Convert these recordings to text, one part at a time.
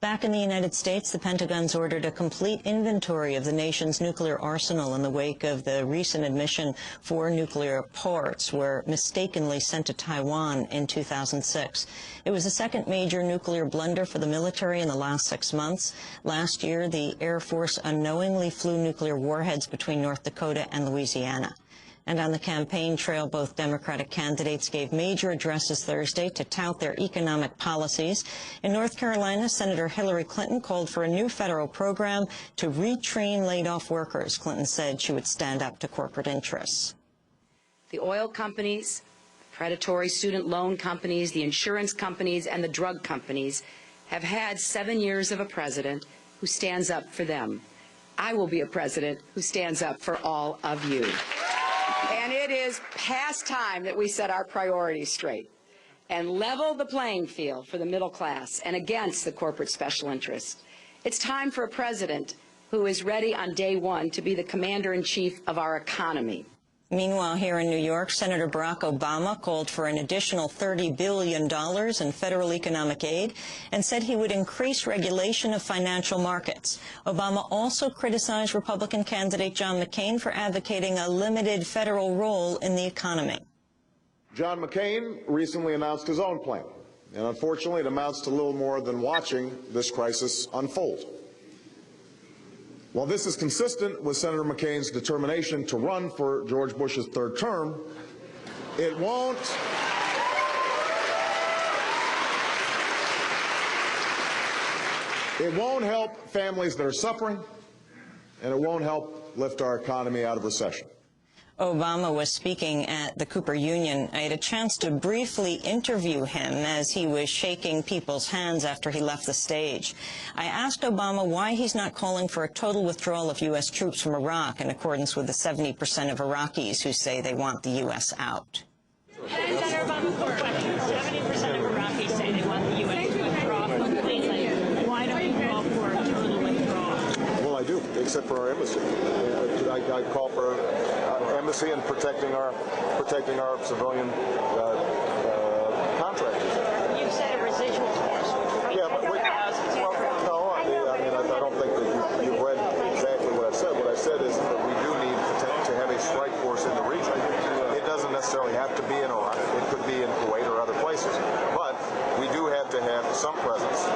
Back in the United States, the Pentagon's ordered a complete inventory of the nation's nuclear arsenal in the wake of the recent admission 4 nuclear parts were mistakenly sent to Taiwan in 2006. It was the second major nuclear blunder for the military in the last 6 months. Last year, the Air Force unknowingly flew nuclear warheads between North Dakota and Louisiana. And on the campaign trail, both Democratic candidates gave major addresses Thursday to tout their economic policies. In North Carolina, Senator Hillary Clinton called for a new federal program to retrain laid-off workers. Clinton said she would stand up to corporate interests. The oil companies, predatory student loan companies, the insurance companies, and the drug companies have had 7 years of a president who stands up for them. I will be a president who stands up for all of you. And it is past time that we set our priorities straight and level the playing field for the middle class and against the corporate special interests. It's time for a president who is ready on day one to be the commander-in-chief of our economy. Meanwhile, here in New York, Senator Barack Obama called for an additional $30 billion in federal economic aid and said he would increase regulation of financial markets. Obama also criticized Republican candidate John McCain for advocating a limited federal role in the economy. John McCain recently announced his own plan, and unfortunately it amounts to little more than watching this crisis unfold. While this is consistent with Senator McCain's determination to run for George Bush's third term, it won't help families that are suffering, and it won't help lift our economy out of recession. Obama was speaking at the Cooper Union. I had a chance to briefly interview him as he was shaking people's hands after he left the stage. I asked Obama why he's not calling for a total withdrawal of U.S. troops from Iraq in accordance with the 70% of Iraqis who say they want the U.S. out. Senator Obama, 4 questions. 70% of Iraqis say they want the U.S. to withdraw completely. Why don't you call for a total withdrawal? Well, I do, except for our embassy. I call for embassy and protecting our civilian contractors. You said a residual force. Yeah, but no, I don't think that you've read exactly what I said. What I said is that we do need to have a strike force in the region. It doesn't necessarily have to be in Iraq. It could be in Kuwait or other places. But we do have to have some presence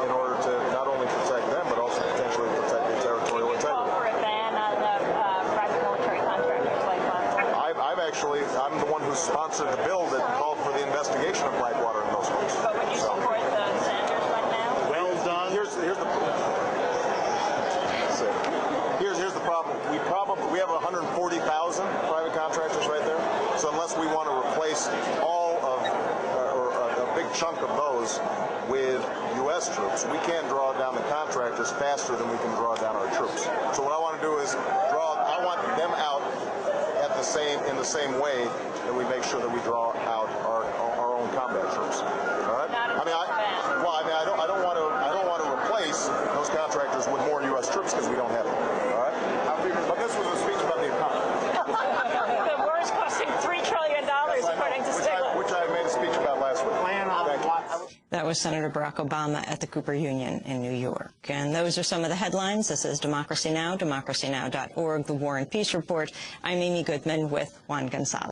in order to not only protect them, but also potentially protect the territorial integrity. I'm the one who sponsored the bill that called for the investigation of Blackwater and those folks. But would you support the Sanders one now? Well done. Here's the problem. We have 140,000 private contractors right there. So unless we want to replace all of or a big chunk of those with U.S. troops, we can't draw down the contractors faster than we can draw down our troops. So what I want to do is I want them out in the same way that we make sure that we draw out our own combat troops. All right? I don't want to replace those contractors with more U.S. troops because we don't have them. All right? But this was a speech about the economy. The war is costing $3 trillion, according to Stiglitz. Which I made a speech about last week. That was Senator Barack Obama at the Cooper Union in New York. And those are some of the headlines. This is Democracy Now!, democracynow.org, The War and Peace Report. I'm Amy Goodman with Juan Gonzalez.